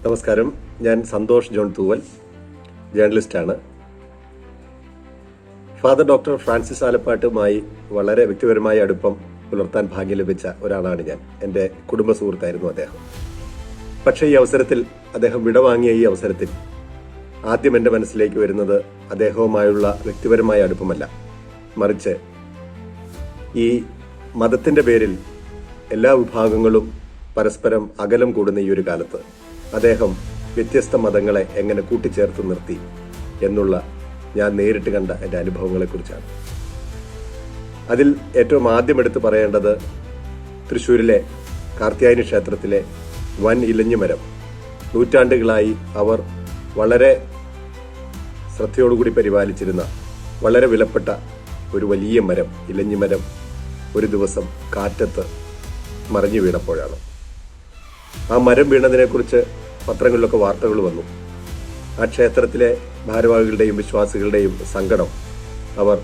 നമസ്കാരം. ഞാൻ സന്തോഷ് ജോൺ തൂവൽ, ജേർണലിസ്റ്റാണ്. ഫാദർ ഡോക്ടർ ഫ്രാൻസിസ് ആലപ്പാട്ടുമായി വളരെ വ്യക്തിപരമായ അടുപ്പം പുലർത്താൻ ഭാഗ്യം ലഭിച്ച ഒരാളാണ് ഞാൻ. എൻ്റെ കുടുംബ സുഹൃത്തായിരുന്നു അദ്ദേഹം. പക്ഷേ ഈ അവസരത്തിൽ, അദ്ദേഹം വിടവാങ്ങിയ ഈ അവസരത്തിൽ ആദ്യം എൻ്റെ മനസ്സിലേക്ക് വരുന്നത് അദ്ദേഹവുമായുള്ള വ്യക്തിപരമായ അടുപ്പമല്ല, മറിച്ച് ഈ മതത്തിൻ്റെ പേരിൽ എല്ലാ വിഭാഗങ്ങളും പരസ്പരം അകലം കൂടുന്ന ഈ ഒരു കാലത്ത് അദ്ദേഹം വ്യത്യസ്ത മതങ്ങളെ എങ്ങനെ കൂട്ടിച്ചേർത്ത് നിർത്തി എന്നുള്ള ഞാൻ നേരിട്ട് കണ്ട എൻ്റെ അനുഭവങ്ങളെക്കുറിച്ചാണ്. അതിൽ ഏറ്റവും ആദ്യം എടുത്ത് പറയേണ്ടത് തൃശ്ശൂരിലെ കാർത്യായനി ക്ഷേത്രത്തിലെ വൻ ഇലഞ്ഞിമരം. നൂറ്റാണ്ടുകളായി അവർ വളരെ ശ്രദ്ധയോടുകൂടി പരിപാലിച്ചിരുന്ന വളരെ വിലപ്പെട്ട ഒരു വലിയ മരം, ഇലഞ്ഞിമരം, ഒരു ദിവസം കാറ്റത്ത് മറിഞ്ഞു വീണപ്പോഴാണ്. ആ മരം വീണതിനെക്കുറിച്ച് പത്രങ്ങളിലൊക്കെ വാർത്തകൾ വന്നു. ആ ക്ഷേത്രത്തിലെ ഭാരവാഹികളുടെയും വിശ്വാസികളുടെയും സങ്കടം അവർ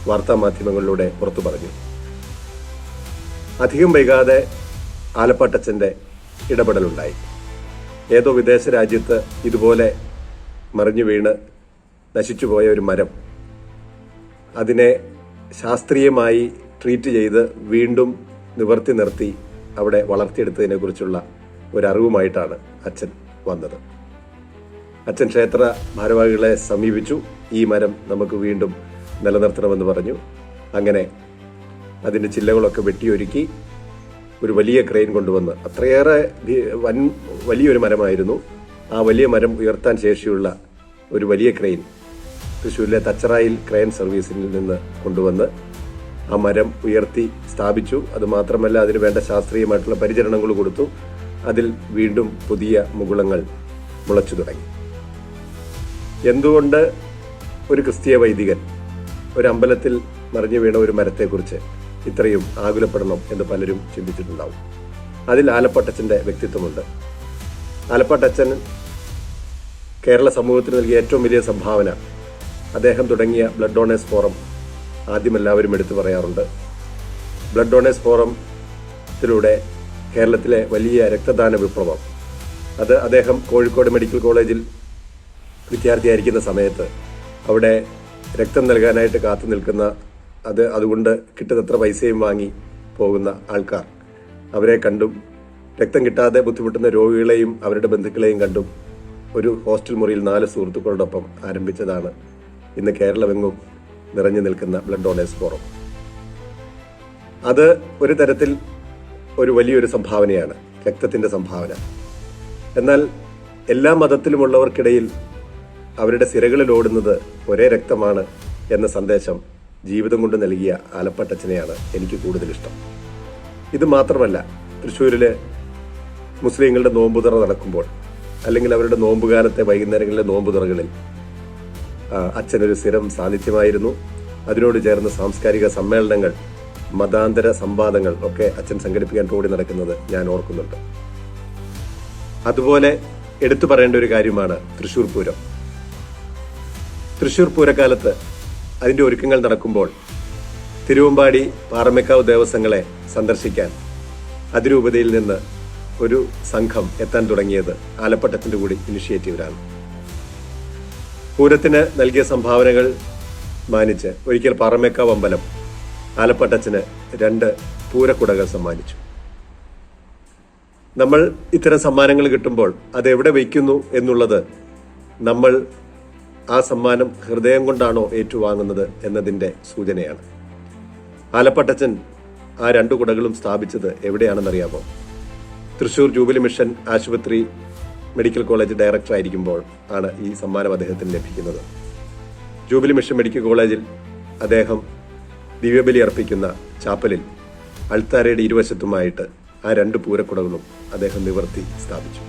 വാർത്താമാധ്യമങ്ങളിലൂടെ പുറത്തു പറഞ്ഞു. അധികം വൈകാതെ ആലപ്പാട്ടച്ചൻ്റെ ഇടപെടലുണ്ടായി. ഏതോ വിദേശ രാജ്യത്ത് ഇതുപോലെ മറിഞ്ഞു വീണ് നശിച്ചുപോയ ഒരു മരം, അതിനെ ശാസ്ത്രീയമായി ട്രീറ്റ് ചെയ്ത് വീണ്ടും നിവർത്തി നിർത്തി അവിടെ വളർത്തിയെടുത്തതിനെ കുറിച്ചുള്ള ഒരറിവുമായിട്ടാണ് അച്ഛൻ വന്നത്. അച്ഛൻ ക്ഷേത്ര ഭാരവാഹികളെ സമീപിച്ചു. ഈ മരം നമുക്ക് വീണ്ടും നിലനിർത്തണമെന്ന് പറഞ്ഞു. അങ്ങനെ അതിൻ്റെ ചില്ലകളൊക്കെ വെട്ടിയൊരുക്കി ഒരു വലിയ ക്രെയിൻ കൊണ്ടുവന്ന്, അത്രയേറെ വലിയൊരു മരമായിരുന്നു. ആ വലിയ മരം ഉയർത്താൻ ശേഷിയുള്ള ഒരു വലിയ ക്രെയിൻ തൃശ്ശൂരിലെ തച്ചറായിൽ ക്രെയിൻ സർവീസിൽ നിന്ന് കൊണ്ടുവന്ന് ആ മരം ഉയർത്തി സ്ഥാപിച്ചു. അതുമാത്രമല്ല, അതിന് വേണ്ട ശാസ്ത്രീയമായിട്ടുള്ള പരിചരണങ്ങൾ കൊടുത്തു. അതിൽ വീണ്ടും പുതിയ മുകുളങ്ങൾ മുളച്ചു തുടങ്ങി. എന്തുകൊണ്ട് ഒരു ക്രിസ്തീയ വൈദികൻ ഒരു അമ്പലത്തിൽ മറിഞ്ഞു വീണ ഒരു മരത്തെക്കുറിച്ച് ഇത്രയും ആകുലപ്പെടണം എന്ന് പലരും ചിന്തിച്ചിട്ടുണ്ടാവും. അതിൽ ആലപ്പാട്ടച്ചൻ്റെ വ്യക്തിത്വമുണ്ട്. ആലപ്പാട്ടച്ചൻ കേരള സമൂഹത്തിന് നൽകിയ ഏറ്റവും വലിയ സംഭാവന, അദ്ദേഹം തുടങ്ങിയ ബ്ലഡ് ഡോണേഴ്സ് ഫോറം ആദ്യം എല്ലാവരും എടുത്തു പറയാറുണ്ട്. ബ്ലഡ് ഡോണേഴ്സ് ഫോറത്തിലൂടെ കേരളത്തിലെ വലിയ രക്തദാന വിപ്ലവം, അത് അദ്ദേഹം കോഴിക്കോട് മെഡിക്കൽ കോളേജിൽ വിദ്യാർത്ഥിയായിരിക്കുന്ന സമയത്ത് അവിടെ രക്തം നൽകാനായിട്ട് കാത്തു നിൽക്കുന്ന, അതുകൊണ്ട് കിട്ടുന്നത്ര പൈസയും വാങ്ങി പോകുന്ന ആൾക്കാർ, അവരെ കണ്ടും രക്തം കിട്ടാതെ ബുദ്ധിമുട്ടുന്ന രോഗികളെയും അവരുടെ ബന്ധുക്കളെയും കണ്ടും ഒരു ഹോസ്റ്റൽ മുറിയിൽ 4 സുഹൃത്തുക്കളോടൊപ്പം ആരംഭിച്ചതാണ് ഇന്ന് കേരളമെങ്ങും നിറഞ്ഞു നിൽക്കുന്ന ബ്ലഡ് ഡോണേഴ്സ് ഫോറം. അത് ഒരു തരത്തിൽ ഒരു വലിയൊരു സംഭാവനയാണ്, രക്തത്തിന്റെ സംഭാവന. എന്നാൽ എല്ലാ മതത്തിലുമുള്ളവർക്കിടയിൽ അവരുടെ സിരകളിൽ ഓടുന്നത് ഒരേ രക്തമാണ് എന്ന സന്ദേശം ജീവിതം കൊണ്ട് നൽകിയ ആലപ്പാട്ടച്ചനെയാണ് എനിക്ക് കൂടുതൽ ഇഷ്ടം. ഇത് മാത്രമല്ല, തൃശ്ശൂരിലെ മുസ്ലിങ്ങളുടെ നോമ്പുതുറ നടക്കുമ്പോൾ, അല്ലെങ്കിൽ അവരുടെ നോമ്പുകാലത്തെ വൈകുന്നേരങ്ങളിലെ നോമ്പുതുറകളിൽ അച്ഛനൊരു സ്ഥിരം സാന്നിധ്യമായിരുന്നു. അതിനോട് ചേർന്ന് സാംസ്കാരിക സമ്മേളനങ്ങൾ, മതാന്തര സംവാദങ്ങൾ ഒക്കെ അച്ഛൻ സംഘടിപ്പിക്കാൻ ഓടി നടക്കുന്നത് ഞാൻ ഓർക്കുന്നുണ്ട്. അതുപോലെ എടുത്തു പറയേണ്ട ഒരു കാര്യമാണ് തൃശ്ശൂർ പൂരം. തൃശ്ശൂർ പൂരക്കാലത്ത് അതിൻ്റെ ഒരുക്കങ്ങൾ നടക്കുമ്പോൾ തിരുവമ്പാടി പാറമേക്കാവ് ദേവസ്വങ്ങളെ സന്ദർശിക്കാൻ അതിരൂപതയിൽ നിന്ന് ഒരു സംഘം എത്താൻ തുടങ്ങിയത് ആലപ്പാട്ടത്തിൻ്റെ കൂടി ഇനിഷ്യേറ്റീവിലാണ്. പൂരത്തിന് നൽകിയ സംഭാവനകൾ മാനിച്ച് ഒരിക്കൽ പാറമേക്കാവ് അമ്പലം ആലപ്പാട്ടച്ചന് 2 പൂരക്കുടകൾ സമ്മാനിച്ചു. നമ്മൾ ഇത്തരം സമ്മാനങ്ങൾ കിട്ടുമ്പോൾ അത് എവിടെ വയ്ക്കുന്നു എന്നുള്ളത്, നമ്മൾ ആ സമ്മാനം ഹൃദയം കൊണ്ടാണോ ഏറ്റുവാങ്ങുന്നത് എന്നതിൻ്റെ സൂചനയാണ്. ആലപ്പാട്ടച്ചൻ ആ 2 കുടകളും സ്ഥാപിച്ചത് എവിടെയാണെന്നറിയാമോ? തൃശ്ശൂർ ജൂബിലി മിഷൻ ആശുപത്രി മെഡിക്കൽ കോളേജ് ഡയറക്ടർ ആയിരിക്കുമ്പോൾ ആണ് ഈ സമ്മാനം അദ്ദേഹത്തിന് ലഭിക്കുന്നത്. ജൂബിലി മിഷൻ മെഡിക്കൽ കോളേജിൽ അദ്ദേഹം ദിവ്യബലി അർപ്പിക്കുന്ന ചാപ്പലിൽ അൾത്താരയുടെ ഇരുവശത്തുമായിട്ട് ആ 2 പൂരക്കുടകളും അദ്ദേഹം നിവർത്തി സ്ഥാപിച്ചു.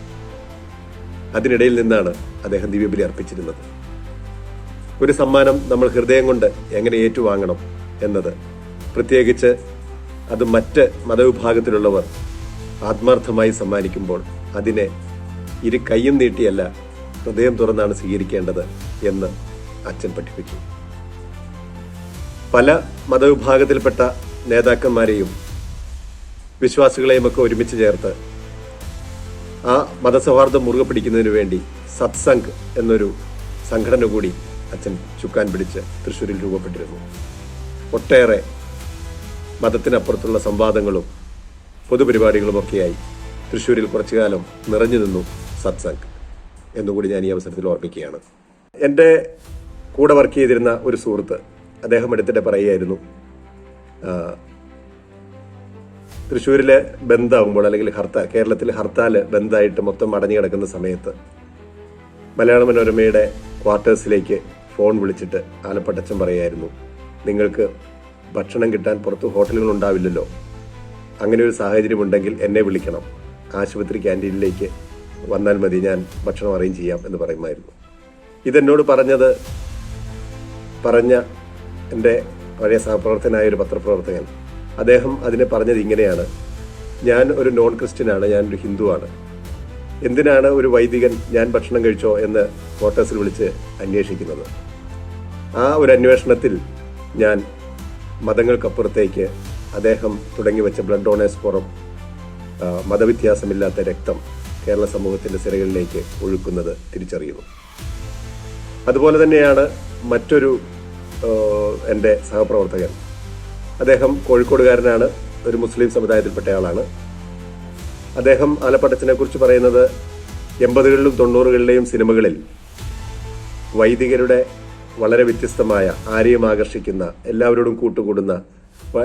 അതിനിടയിൽ നിന്നാണ് അദ്ദേഹം ദിവ്യബലി അർപ്പിച്ചിരുന്നത്. ഒരു സമ്മാനം നമ്മൾ ഹൃദയം കൊണ്ട് എങ്ങനെ ഏറ്റുവാങ്ങണം എന്നത്, പ്രത്യേകിച്ച് അത് മറ്റ് മതവിഭാഗത്തിലുള്ളവർ ആത്മാർത്ഥമായി സമ്മാനിക്കുമ്പോൾ അതിനെ ഇരു കയ്യും നീട്ടിയല്ല, ഹൃദയം തുറന്നാണ് സ്വീകരിക്കേണ്ടത് എന്ന് അച്ഛൻ പഠിപ്പിച്ചു. പല മതവിഭാഗത്തിൽപ്പെട്ട നേതാക്കന്മാരെയും വിശ്വാസികളെയും ഒക്കെ ഒരുമിച്ച് ചേർത്ത് ആ മതസൗഹാർദ്ദം മുറുകെ പിടിക്കുന്നതിന് വേണ്ടി സത്സംഗ് എന്നൊരു സംഘടന കൂടി അച്ഛൻ ചുക്കാൻ പിടിച്ച് തൃശ്ശൂരിൽ രൂപപ്പെട്ടിരുന്നു. ഒട്ടേറെ മതത്തിനപ്പുറത്തുള്ള സംവാദങ്ങളും പൊതുപരിപാടികളുമൊക്കെയായി തൃശ്ശൂരിൽ കുറച്ചു കാലം നിറഞ്ഞു നിന്നു സത്സംഗ് എന്നുകൂടി ഞാൻ ഈ അവസരത്തിൽ ഓർമ്മിക്കുകയാണ്. എൻ്റെ കൂടെ വർക്ക് ചെയ്തിരുന്ന ഒരു സുഹൃത്ത് അദ്ദേഹം എടുത്തിട്ട് പറയുകയായിരുന്നു, തൃശ്ശൂരിലെ ബന്ധാകുമ്പോൾ അല്ലെങ്കിൽ കേരളത്തിൽ ഹർത്താൽ ബന്ധായിട്ട് മൊത്തം അടഞ്ഞു കിടക്കുന്ന സമയത്ത് മലയാള മനോരമയുടെ ക്വാർട്ടേഴ്സിലേക്ക് ഫോൺ വിളിച്ചിട്ട് ആലപ്പട്ടച്ചൻ പറയായിരുന്നു, നിങ്ങൾക്ക് ഭക്ഷണം കിട്ടാൻ പുറത്ത് ഹോട്ടലുകൾ ഉണ്ടാവില്ലല്ലോ, അങ്ങനെ ഒരു സാഹചര്യം ഉണ്ടെങ്കിൽ എന്നെ വിളിക്കണം, ആശുപത്രി ക്യാൻറ്റീനിലേക്ക് വന്നാൽ മതി, ഞാൻ ഭക്ഷണം അറേഞ്ച് ചെയ്യാം എന്ന് പറയുമായിരുന്നു. ഇതെന്നോട് പറഞ്ഞ എൻ്റെ പഴയ സഹപ്രവർത്തകനായ ഒരു പത്രപ്രവർത്തകൻ, അദ്ദേഹം അതിനെ പറഞ്ഞത് ഇങ്ങനെയാണ്, ഞാൻ ഒരു നോൺ ക്രിസ്ത്യനാണ്, ഞാനൊരു ഹിന്ദുവാണ്, എന്തിനാണ് ഒരു വൈദികൻ ഞാൻ ഭക്ഷണം കഴിച്ചോ എന്ന് ക്വാർട്ടേഴ്സിൽ വിളിച്ച് അന്വേഷിക്കുന്നത്? ആ ഒരു അന്വേഷണത്തിൽ ഞാൻ മതങ്ങൾക്കപ്പുറത്തേക്ക് അദ്ദേഹം തുടങ്ങി വെച്ച ബ്ലഡ് ഡൊണേഴ്സ് ഫോറം മതവ്യത്യാസമില്ലാത്ത രക്തം കേരള സമൂഹത്തിൻ്റെ സിരകളിലേക്ക് ഒഴുക്കുന്നത് തിരിച്ചറിയുന്നു. അതുപോലെ തന്നെയാണ് മറ്റൊരു എൻ്റെ സഹപ്രവർത്തകൻ. അദ്ദേഹം കോഴിക്കോടുകാരനാണ്, ഒരു മുസ്ലിം സമുദായത്തിൽപ്പെട്ട ആളാണ്. അദ്ദേഹം ആലപ്പട്ടച്ചനെ കുറിച്ച് പറയുന്നത് 80കളിലും 90കളിലെയും സിനിമകളിൽ വൈദികരുടെ വളരെ വ്യത്യസ്തമായ, ആരെയും ആകർഷിക്കുന്ന, എല്ലാവരോടും കൂട്ടുകൂടുന്ന,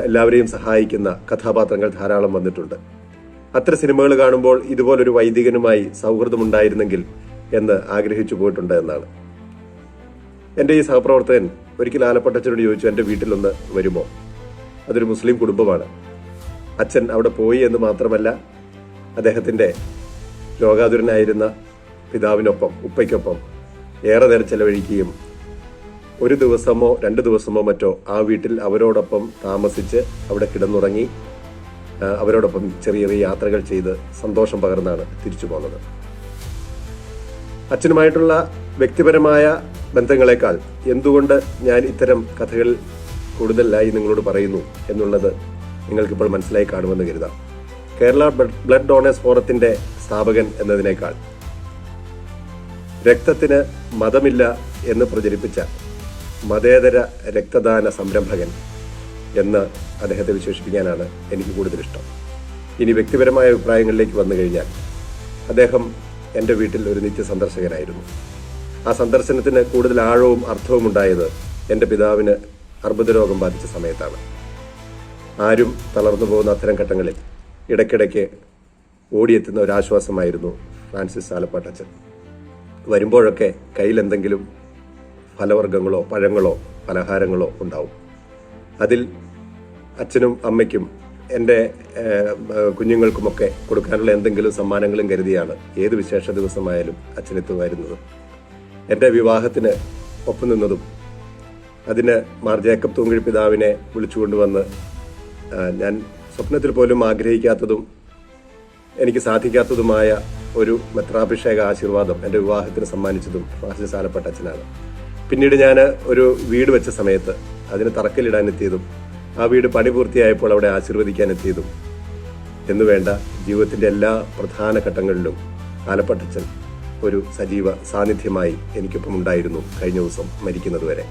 എല്ലാവരെയും സഹായിക്കുന്ന കഥാപാത്രങ്ങൾ ധാരാളം വന്നിട്ടുണ്ട്. അത്തരം സിനിമകൾ കാണുമ്പോൾ ഇതുപോലൊരു വൈദികനുമായി സൗഹൃദമുണ്ടായിരുന്നെങ്കിൽ എന്ന് ആഗ്രഹിച്ചു പോയിട്ടുണ്ട് എന്നാണ്. എൻ്റെ ഈ സഹപ്രവർത്തകൻ ഒരിക്കൽ ആലപ്പട്ടച്ചനോട് ചോദിച്ചു, എൻ്റെ വീട്ടിലൊന്ന് വരുമോ? അതൊരു മുസ്ലിം കുടുംബമാണ്. അച്ഛൻ അവിടെ പോയി എന്ന് മാത്രമല്ല, അദ്ദേഹത്തിൻ്റെ രോഗാതുരനായിരുന്ന പിതാവിനൊപ്പം, ഉപ്പയ്ക്കൊപ്പം ഏറെ നേരം ചെലവഴിക്കുകയും 1 ദിവസമോ 2 ദിവസമോ മറ്റോ ആ വീട്ടിൽ അവരോടൊപ്പം താമസിച്ച് അവിടെ കിടന്നുറങ്ങി അവരോടൊപ്പം ചെറിയ ചെറിയ യാത്രകൾ ചെയ്ത് സന്തോഷം പകർന്നാണ് തിരിച്ചു പോകുന്നത്. അച്ഛനുമായിട്ടുള്ള വ്യക്തിപരമായ ബന്ധങ്ങളെക്കാൾ എന്തുകൊണ്ട് ഞാൻ ഇത്തരം കഥകൾ കൂടുതലായി നിങ്ങളോട് പറയുന്നു എന്നുള്ളത് നിങ്ങൾക്കിപ്പോൾ മനസ്സിലായി കാണുമെന്ന് കരുതാം. കേരള ബ്ലഡ് ഡൊണേഴ്സ് ഫോറത്തിന്റെ സ്ഥാപകൻ എന്നതിനേക്കാൾ രക്തത്തിന് മതമില്ല എന്ന് പ്രചരിപ്പിച്ച മതേതര രക്തദാന സംരംഭകൻ എന്ന് അദ്ദേഹത്തെ വിശേഷിപ്പിക്കാനാണ് എനിക്ക് കൂടുതൽ ഇഷ്ടം. ഇനി വ്യക്തിപരമായ അഭിപ്രായങ്ങളിലേക്ക് വന്നു കഴിഞ്ഞാൽ, അദ്ദേഹം എൻ്റെ വീട്ടിൽ ഒരു നിത്യ സന്ദർശകനായിരുന്നു. ആ സന്ദർശനത്തിന് കൂടുതൽ ആഴവും അർത്ഥവും ഉണ്ടായത് എൻ്റെ പിതാവിന് അർബുദ രോഗം ബാധിച്ച സമയത്താണ്. ആരും തളർന്നു പോകുന്ന അത്തരം ഘട്ടങ്ങളിൽ ഇടയ്ക്കിടയ്ക്ക് ഓടിയെത്തുന്ന ഒരാശ്വാസമായിരുന്നു ഫ്രാൻസിസ് ആലപ്പാട്ടച്ചൻ. വരുമ്പോഴൊക്കെ കയ്യിൽ എന്തെങ്കിലും ഫലവർഗ്ഗങ്ങളോ പഴങ്ങളോ പലഹാരങ്ങളോ ഉണ്ടാവും. അതിൽ അച്ഛനും അമ്മയ്ക്കും എൻ്റെ കുഞ്ഞുങ്ങൾക്കുമൊക്കെ കൊടുക്കാനുള്ള എന്തെങ്കിലും സമ്മാനങ്ങളും കരുതിയാണ് ഏത് വിശേഷ ദിവസമായാലും അച്ഛനെത്തുമായിരുന്നത്. എൻ്റെ വിവാഹത്തിന് ഒപ്പം നിന്നതും അതിന് മാർ ജേക്കബ് തൂങ്ങിഴി പിതാവിനെ വിളിച്ചുകൊണ്ടുവന്ന് ഞാൻ സ്വപ്നത്തിൽ പോലും ആഗ്രഹിക്കാത്തതും എനിക്ക് സാധിക്കാത്തതുമായ ഒരു മെത്രാഭിഷേക ആശീർവാദം എൻ്റെ വിവാഹത്തിന് സമ്മാനിച്ചതും ഫ്രാൻസിസ് ആലപ്പട്ടച്ചനാണ്. പിന്നീട് ഞാൻ ഒരു വീട് വെച്ച സമയത്ത് അതിന് തറക്കല്ലിടാനെത്തിയതും ആ വീട് പണി പൂർത്തിയായപ്പോൾ അവിടെ ആശീർവദിക്കാനെത്തിയതും എന്നുവേണ്ട ജീവിതത്തിൻ്റെ എല്ലാ പ്രധാന ഘട്ടങ്ങളിലും ആലപ്പട്ടച്ചൻ ഒരു സജീവ സാന്നിധ്യമായി എനിക്കൊപ്പം ഉണ്ടായിരുന്നു. കഴിഞ്ഞ ദിവസം മരിക്കുന്നതുവരെ.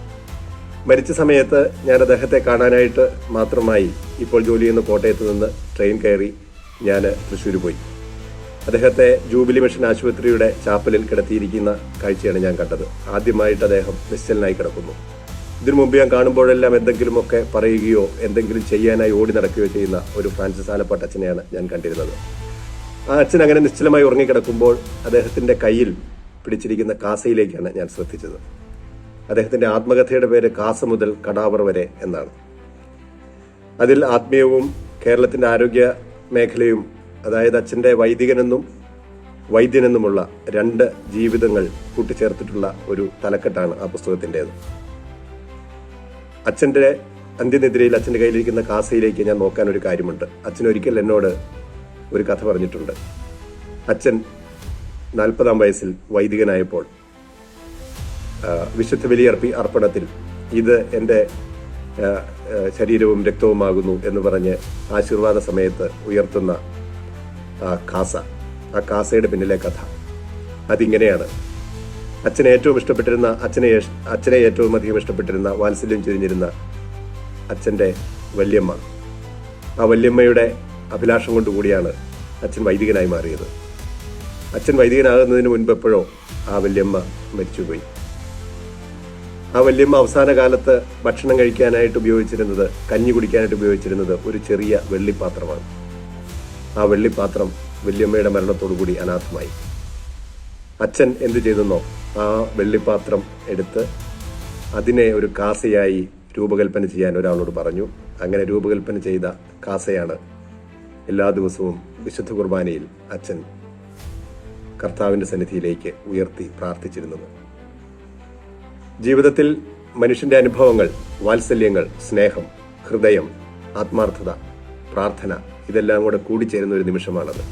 മരിച്ച സമയത്ത് ഞാൻ അദ്ദേഹത്തെ കാണാനായിട്ട് മാത്രമായി ഇപ്പോൾ ജോലി ചെയ്യുന്ന കോട്ടയത്ത് നിന്ന് ട്രെയിൻ കയറി ഞാൻ തൃശ്ശൂർ പോയി. അദ്ദേഹത്തെ ജൂബിലി മിഷൻ ആശുപത്രിയുടെ ചാപ്പലിൽ കിടത്തിയിരിക്കുന്ന കാഴ്ചയാണ് ഞാൻ കണ്ടത്. ആദ്യമായിട്ട് അദ്ദേഹം നിശ്ചലനായി കിടക്കുന്നു. ഇതിനു മുമ്പ് ഞാൻ കാണുമ്പോഴെല്ലാം എന്തെങ്കിലുമൊക്കെ പറയുകയോ എന്തെങ്കിലും ചെയ്യാനായി ഓടി നടക്കുകയോ ചെയ്യുന്ന ഒരു ഫ്രാൻസിസ് ആലപ്പാട്ടച്ചനെയാണ് ഞാൻ കണ്ടിരുന്നത്. ആ അച്ഛൻ അങ്ങനെ നിശ്ചലമായി ഉറങ്ങിക്കിടക്കുമ്പോൾ അദ്ദേഹത്തിൻ്റെ കയ്യിൽ പിടിച്ചിരിക്കുന്ന കാസയിലേക്കാണ് ഞാൻ ശ്രദ്ധിച്ചത്. അദ്ദേഹത്തിൻ്റെ ആത്മകഥയുടെ പേര് കാസ മുതൽ കടാവർ വരെ എന്നാണ്. അതിൽ ആത്മീയവും കേരളത്തിൻ്റെ ആരോഗ്യ മേഖലയും, അതായത് അച്ഛൻ്റെ വൈദികനെന്നും വൈദ്യനെന്നുമുള്ള 2 ജീവിതങ്ങൾ കൂട്ടിച്ചേർത്തിട്ടുള്ള ഒരു തലക്കെട്ടാണ് ആ പുസ്തകത്തിൻ്റേത്. അച്ഛൻ്റെ അന്ത്യനിദ്രയിൽ അച്ഛൻ്റെ കയ്യിലിരിക്കുന്ന കാസയിലേക്ക് ഞാൻ നോക്കാൻ ഒരു കാര്യമുണ്ട്. അച്ഛൻ ഒരിക്കൽ എന്നോട് ഒരു കഥ പറഞ്ഞിട്ടുണ്ട്. അച്ഛൻ 40-ാം വയസ്സിൽ വൈദികനായപ്പോൾ വിശുദ്ധ ബലി അർപ്പണത്തിൽ ഇത് എൻ്റെ ശരീരവും രക്തവുമാകുന്നു എന്ന് പറഞ്ഞ് ആശീർവാദ സമയത്ത് ഉയർത്തുന്ന കാസ, ആ കാസയുടെ പിന്നിലെ കഥ. അതിങ്ങനെയാണ്. അച്ഛനെ ഏറ്റവും അധികം ഇഷ്ടപ്പെട്ടിരുന്ന, വാത്സല്യം ചൊരിഞ്ഞിരുന്ന അച്ഛൻ്റെ വല്യമ്മ, ആ വല്യമ്മയുടെ അഭിലാഷം കൊണ്ടുകൂടിയാണ് അച്ഛൻ വൈദികനായി മാറിയത്. അച്ഛൻ വൈദികനാകുന്നതിന് മുൻപ് എപ്പോഴോ ആ വല്യമ്മ മരിച്ചുപോയി. ആ വല്യമ്മ അവസാന കാലത്ത് ഭക്ഷണം കഴിക്കാനായിട്ട് ഉപയോഗിച്ചിരുന്നത്, കഞ്ഞി കുടിക്കാനായിട്ട് ഉപയോഗിച്ചിരുന്നത് ഒരു ചെറിയ വെള്ളിപ്പാത്രമാണ്. ആ വെള്ളിപ്പാത്രം വല്യമ്മയുടെ മരണത്തോടുകൂടി അനാഥമായി. അച്ഛൻ എന്തു ചെയ്തെന്നോ, ആ വെള്ളിപ്പാത്രം എടുത്ത് അതിനെ ഒരു കാസയായി രൂപകൽപ്പന ചെയ്യാൻ ഒരാളോട് പറഞ്ഞു. അങ്ങനെ രൂപകൽപ്പന ചെയ്ത കാസയാണ് എല്ലാ ദിവസവും വിശുദ്ധ കുർബാനയിൽ അച്ഛൻ കർത്താവിന്റെ സന്നിധിയിലേക്ക് ഉയർത്തി പ്രാർത്ഥിച്ചിരുന്നത്. ജീവിതത്തിൽ മനുഷ്യന്റെ അനുഭവങ്ങൾ, വാത്സല്യങ്ങൾ, സ്നേഹം, ഹൃദയം, ആത്മാർത്ഥത, പ്രാർത്ഥന, ഇതെല്ലാം കൂടെ കൂടിച്ചേരുന്ന ഒരു നിമിഷമാണത്.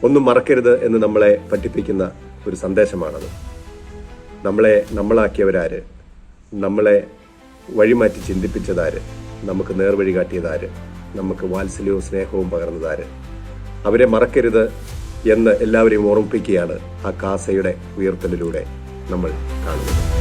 ഒന്നും മറക്കരുത് എന്ന് നമ്മളെ പഠിപ്പിക്കുന്ന ഒരു സന്ദേശമാണത്. നമ്മളെ നമ്മളാക്കിയവരാര്, നമ്മളെ വഴിമാറ്റി ചിന്തിപ്പിച്ചതാര്, നമുക്ക് നേർവഴി കാട്ടിയതാര്, നമുക്ക് വാത്സല്യവും സ്നേഹവും പകർന്നതാര്, അവരെ മറക്കരുത് എന്ന് എല്ലാവരെയും ഓർമ്മിപ്പിക്കുകയാണ് ആ കാസയുടെ ഉയർത്തലിലൂടെ നമ്മൾ കാണുന്നത്.